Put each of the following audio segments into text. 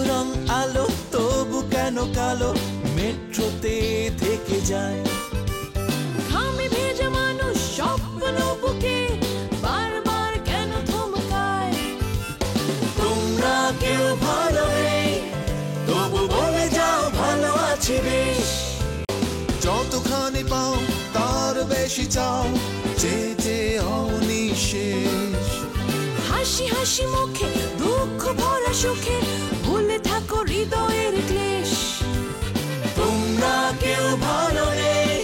রং আলো তবু কেন কালো মেট্রোতে থেকে যায়। ঘামে ভেজা মানুষ স্বপ্ন বুকে বারবার কেন থমকায়। তোমরা কেউ ভালো নেই তবু বলে যাও ভালো আছি বেশ। যতখানি পাও তার বেশি চাও যেতে অনিশেষ। হাসি হাসি মুখে দুঃখ ভরা সুখে ভুলে থাকো হৃদয়ের ক্লেশ। তোমরা কেউ ভালো নেই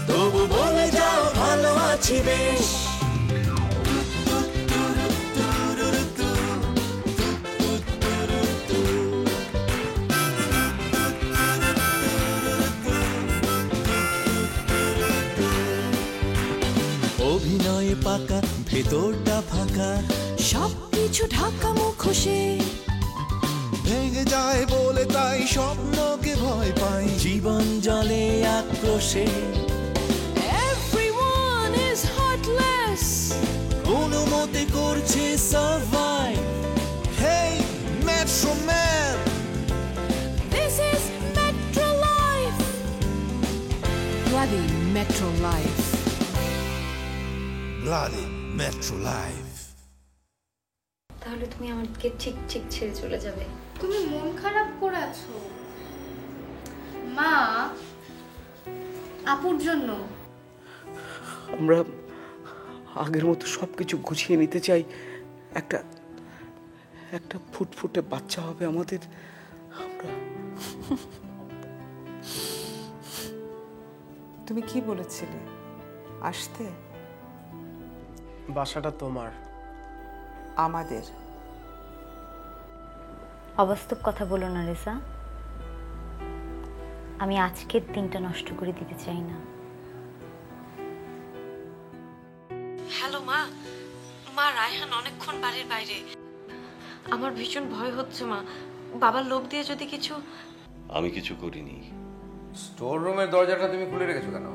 তবু বলে যাও ভালো আছি বেশ। অভিনয়ে পাকা ভেতরটা ফাঁকা সবকিছু ঢাকা মুখোশে ভেঙে যায় বলে তাই স্বপ্নকে ভয় পাই জীবন জলে আক্রোশে। Everyone is heartless কোনো মতে করছে survive. Hey metro man, This is Metro Life. Bloody Metro Life. Bloody metro life. তাহলে তুমি আমাকে ঠিক ঠিক ছেড়ে চলে যাবে? তুমি মন খারাপ করে আছো মা, আপুর জন্য। আমরা আগের মতো সবকিছু গুছিয়ে নিতে চাই। একটা একটা ফুটফুটে বাচ্চা হবে আমাদের। আমরা তুমি কি বলেছিলে আসতে? বাসাটা তোমার, আমাদের। অবাস্তব কথা বলো না রেজা। আমি আজকের দিনটা নষ্ট করে দিতে চাই না। হ্যালো মা। মা, রায়হান অনেকক্ষণ বাড়ির বাইরে। আমার ভীষণ ভয় হচ্ছে মা, বাবার লোক দিয়ে যদি কিছু। আমি কিছু করিনি। স্টোর রুমের দরজাটা তুমি খুলে রেখেছো কেন?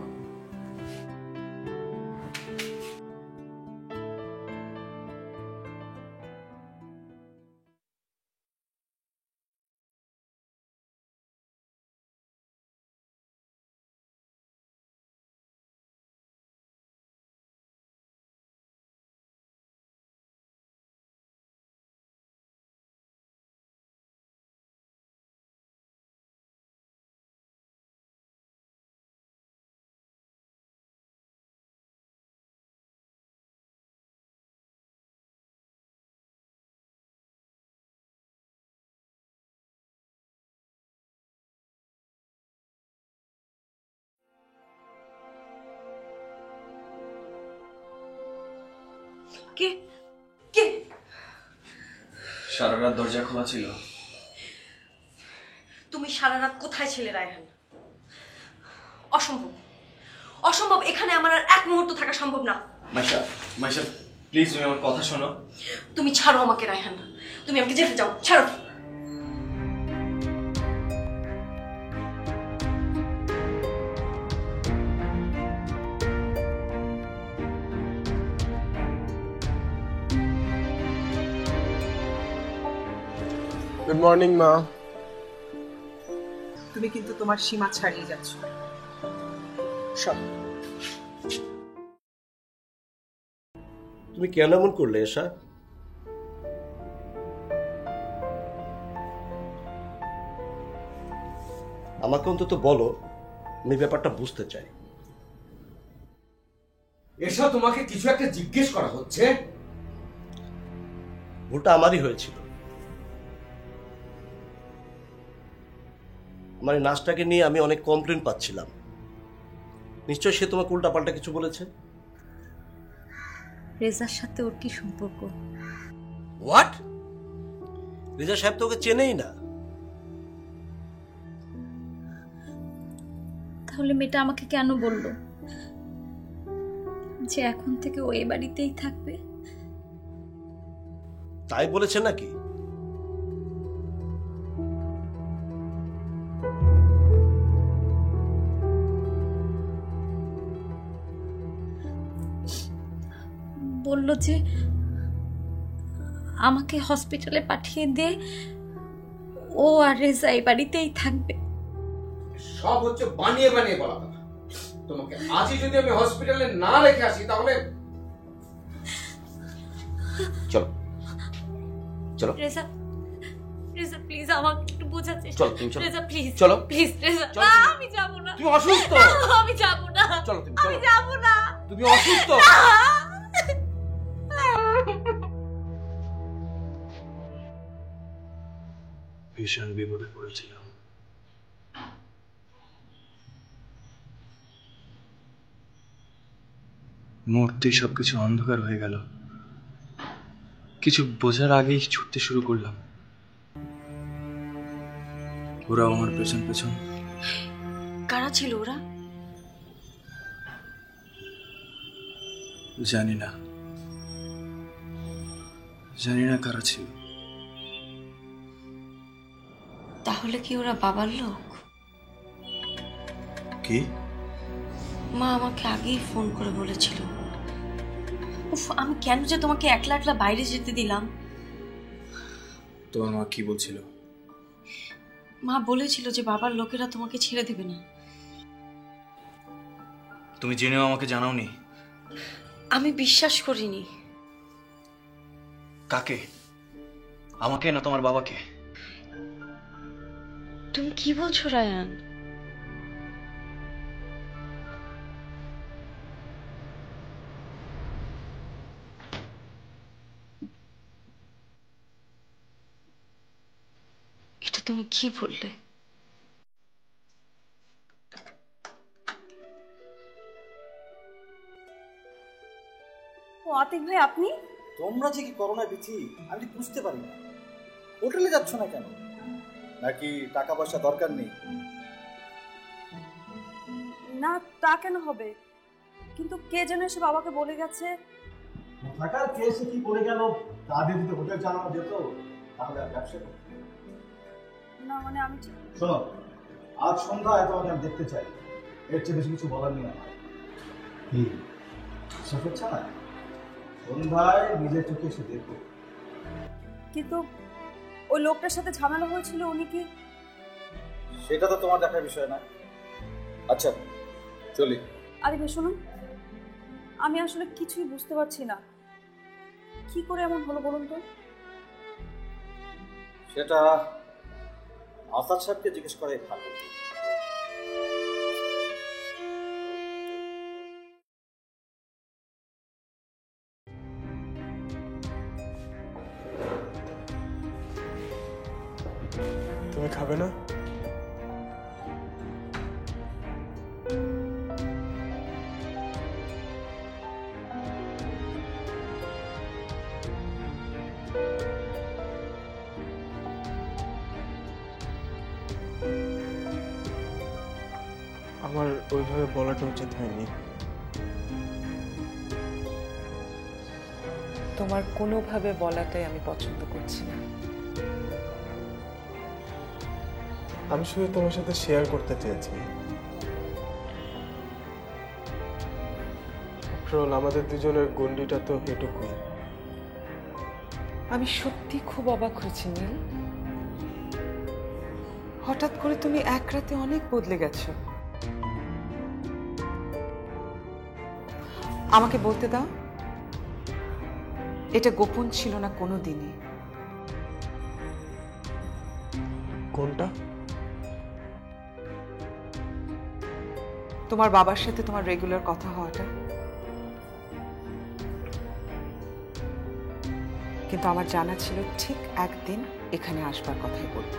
কে কে? সারা রাত দরজা খোলা ছিল। তুমি সারা রাত কোথায় ছিলে রায়হান? অসম্ভব, অসম্ভব। এখানে আমার আর এক মুহূর্ত থাকা সম্ভব না। মাইশা, মাইশা প্লিজ তুমি আমার কথা শোনো। তুমি ছাড়ো আমাকে রায়হান, তুমি আমাকে যেতে যাও, ছাড়ো। গুড মর্নিং মা। তুমি কিন্তু তোমার সীমা ছাড়িয়ে যাচ্ছ। সব তুমি কেন এমন করলে এসা? আমাকে অন্তত বলো, আমি ব্যাপারটা বুঝতে চাই। এসা তোমাকে কিছু একটা জিজ্ঞেস করা হচ্ছে। ভুলটা আমারই হয়েছিল। আমার নাচটাকে নিয়ে আমি অনেক কমপ্লেন পাচ্ছিলাম। নিশ্চয়ই সে তোমাকে উল্টাপাল্টা কিছু বলেছে। রেজার সাথে ওর কি সম্পর্ক? হোয়াট? রেজা সাহেব তো ওকে চেনেই না। তাহলে মেয়েটা আমাকে কেন বললো যে এখন থেকে ও এই বাড়িতেই থাকবে? তাই বলেছে নাকি? বলল যে আমাকে হসপিটালে পাঠিয়ে দিয়ে ও আর রেজা এই বাড়িতেই থাকবে। সব হচ্ছে বানিয়ে বানিয়ে বলা কথা। তোমাকে আজই যদি আমি হসপিটালে না রেখে আসি তাহলে চলো চলো রেজা, রেজা প্লিজ আমাকে একটু বোঝার চেষ্টা চলো, তুমি চলো। রেজা প্লিজ চলো। প্লিজ রেজা, চলো, না তুমি। আমি যাব না। তুমি অসুস্থ। আমি যাব না। চলো তুমি, আমি চলো। যাব না। তুমি অসুস্থ। ভীষণ বিপদে পড়েছিলাম। মুহূর্তেই সবকিছু অন্ধকার হয়ে গেল। কিছু বোঝার আগেই ছুটতে শুরু করলাম। ওরাও আমার পেছন পেছন। কারা ছিল ওরা? জানি না, জানি না কারা ছিল। তাহলে কি ওরা বাবার লোক? কি? মা আমাকে আগেই ফোন করে বলেছিল। উফ, আমি কেন যে তোমাকে একলা একলা বাইরে যেতে দিলাম। তোমার মা কি বলছিল? মা বলেছিল যে বাবার লোকেরা তোমাকে ছেড়ে দেবে না। তুমি জেনেও আমাকে জানাওনি? আমি বিশ্বাস করিনি। কাকে? আমাকে না তোমার বাবাকে? তুমি কি বলছো রায়ান? এটা তুমি কি বললে? ও আতিক ভাই, আপনি? তোমরা যে কি করোনা বিথি আমি ঠিক বুঝতে পারি না। হোটেলে যাচ্ছ না কেন? নাকি টাকা পয়সা দরকার নেই? না, তা কেন হবে? কিন্তু কে যেন এসে বাবাকে বলে গেছে। থাকার কে এসে কি বলে গেল তা দিয়ে যদি হোটেল চালানো যেত তাহলে আর ব্যবসা করতে। না মানে আমি শোনো, আজ সন্ধ্যায় তোমাকে আমি দেখতে চাই। এর চেয়ে বেশি কিছু বলার নেই আমার। কি বিশ্বাস হচ্ছে না? সন্ধ্যায় নিজের চোখে এসে দেখবো। কিন্তু ওই লোকটার সাথে ঝামেলা হয়েছিল, উনি কি? সেটা তো তোমার দেখার বিষয় না। আচ্ছা চলি। আরে ভাই শুনুন, আমি আসলে কিছুই বুঝতে পারছি না কি করে এমন হলো বলুন তো। সেটা আসাদ সাহেবকে জিজ্ঞেস করাই ভালো। তুমি খাবে না? আমার ওইভাবে বলাটা উচিত হয়নি। তোমার কোনোভাবে বলাটাই আমি পছন্দ করছি না। আমি শুধু তোমার সাথে শেয়ার করতে চেয়েছি। আমাদের দুজনের গন্ডিটা তো এটুকুই। আমি সত্যি খুব অবাক হয়েছি নীল। হঠাৎ করে তুমি এক রাতে অনেক বদলে গেছো। আমাকে বলতে দাও, এটা গোপন ছিল না কোনো দিনই। কোনটা? তোমার বাবার সাথে তোমার রেগুলার কথা হওয়াটা। কিন্তু আমার জানা ছিল ঠিক একদিন এখানে আসবার কথাই বলবো।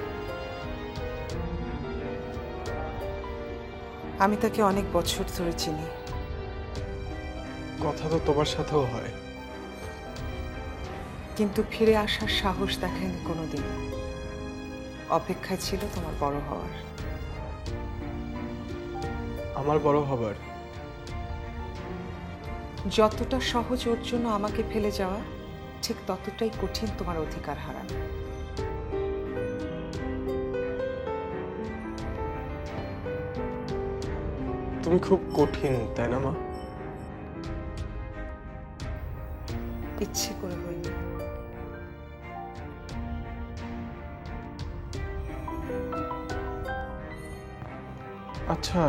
আমি তাকে অনেক বছর ধরে চিনি। কথা তো তোমার সাথেও হয়, কিন্তু ফিরে আসার সাহস দেখায়নি কোনোদিন। অপেক্ষায় ছিল তোমার বড় হওয়ার। আমার বড় হবার? যতটা সহজ ওর জন্য আমাকে ফেলে যাওয়া, ঠিক ততটাই কঠিন তোমার অধিকার হারানো। তুমি খুব কঠিন, তাই না মা? ইচ্ছে করে হয়নি। আচ্ছা,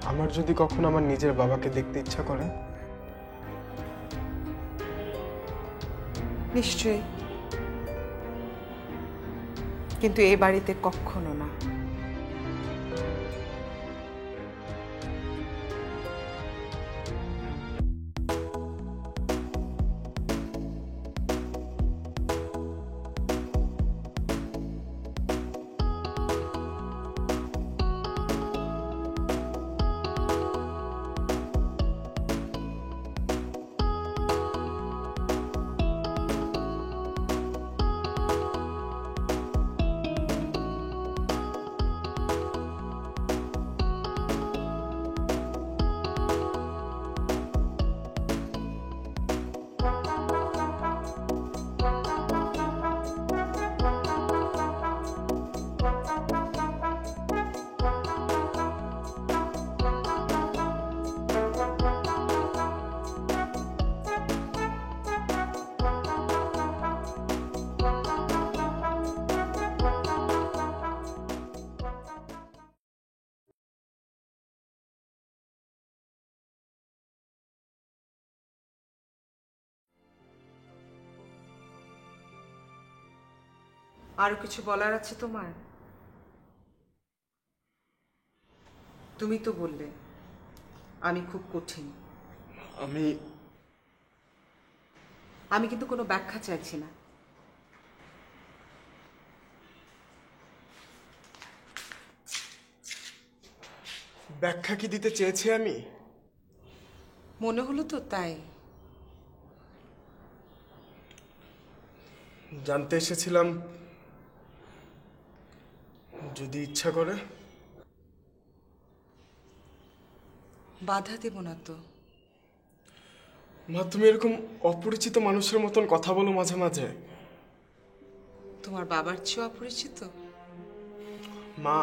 আমার যদি কখনো আমার নিজের বাবাকে দেখতে ইচ্ছা করে? নিশ্চয়ই, কিন্তু এই বাড়িতে কখনো না। আরো কিছু বলার আছে তোমার? তুমি তো বললে আমি খুব কঠিন। আমি কিন্তু কোনো ব্যাখ্যা চাইছি না। ব্যাখ্যা কি দিতে চেয়েছি আমি? মনে হলো তো তাই। জানতে এসেছিলাম যদি ইচ্ছা করে। বাধা দেব না তো। মা, তুমি এরকম অপরিচিত মানুষের মতন কথা বলো মাঝে মাঝে। তোমার বাবার চেয়ে অপরিচিত? মা,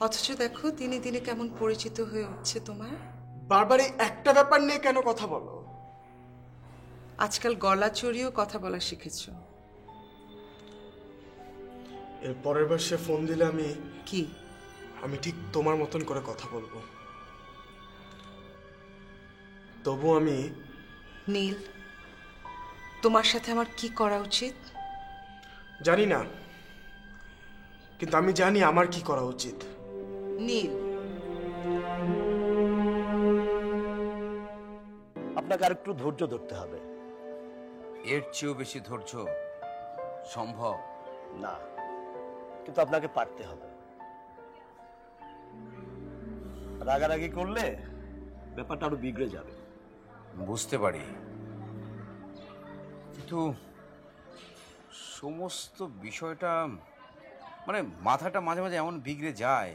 অথচ দেখো দিনে দিনে কেমন পরিচিত হয়ে উঠছে তোমার। বারবার এই একটা ব্যাপার নিয়ে কেন কথা বলো? আজকাল গলা চড়িয়েও কথা বলা শিখেছো। এর পরের বার সে ফোন দিলে আমি ঠিক তোমার মতন করে কথা বলবো। তবু আমি নীল, তোমার সাথে আমার কি করা উচিত জানি না, কিন্তু আমি জানি আমার কি করা উচিত। নীল, আপনাকে আর একটু ধৈর্য ধরতে হবে। এর চেয়েও বেশি ধৈর্য সম্ভব না, কিন্তু আপনাকে পারতে হবে। রাগারাগি করলে ব্যাপারটা আরো বিগড়ে যাবে। বুঝতে পারি, কিন্তু সমস্ত বিষয়টা মানে মাথাটা মাঝে মাঝে এমন বিগড়ে যায়।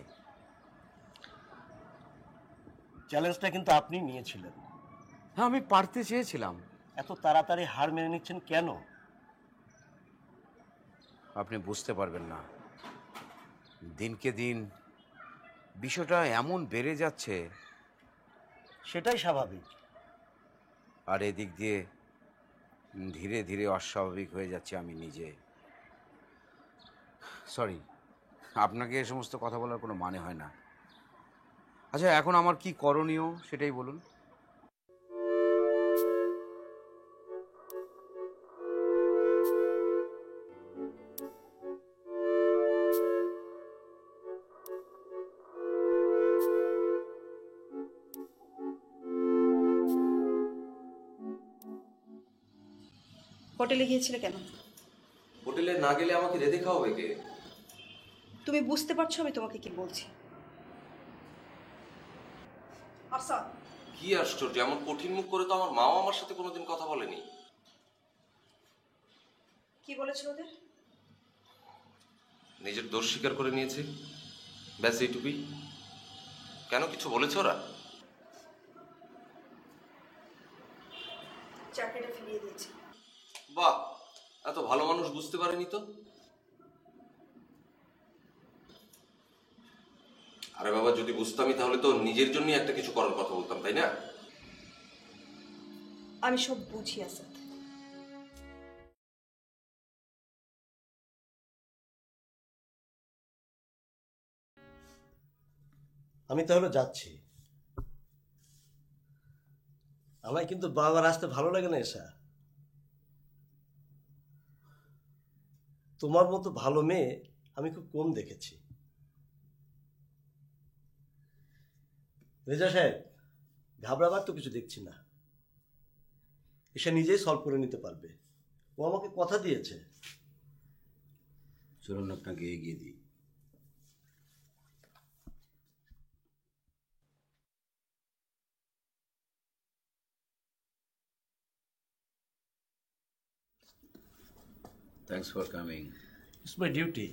চ্যালেঞ্জটা কিন্তু আপনি নিয়েছিলেন। হ্যাঁ, আমি পারতে চেয়েছিলাম। এত তাড়াতাড়ি হার মেনে নিচ্ছেন কেন? আপনি বুঝতে পারবেন না, দিনকে দিন বিষয়টা এমন বেড়ে যাচ্ছে। সেটাই স্বাভাবিক। আর এদিক দিয়ে ধীরে ধীরে অস্বাভাবিক হয়ে যাচ্ছে আমি নিজে। সরি, আপনাকে এ সমস্ত কথা বলার কোনো মানে হয় না। আচ্ছা, এখন আমার কি করণীয় সেটাই বলুন। হোটেলে গিয়েছিলে কেন? হোটেলে না গেলে আমাকে রেঁধে খাওয়াবে কে? তুমি বুঝতে পারছো আমি তোমাকে কি বলছি? আচ্ছা, কি আশ্চর্য, এমন কঠিন মুখ করে তো আমার মাও আমার সাথে কোনোদিন কথা বলেনি। কি বলেছো ওদের? নিজের দোষ স্বীকার করে নিয়েছে, ব্যাস এইটুকুই। কেন, কিছু বলেছে ওরা? চাকরিটা ফিরিয়ে দিয়েছে। বাহ, এত ভালো মানুষ বুঝতে পারেনি তো। আরে বাবা, যদি বুঝতামই তাহলে তো নিজের জন্যই একটা কিছু করার কথা বলতাম, তাই না? আমি সব বুঝি আসাদ। আমি তাহলে যাচ্ছি। আমার কিন্তু বাবার আসতে ভালো লাগে না এসা। তোমার মতো ভালো মেয়ে আমি খুব কম দেখেছি। রেজা সাহেব, ঘাবড়াবার তো কিছু দেখছি না, এসে নিজেই সলভ করে নিতে পারবে। ও আমাকে কথা দিয়েছে। চলুন আপনাকে এগিয়ে দিই। Thanks for coming. It's my duty.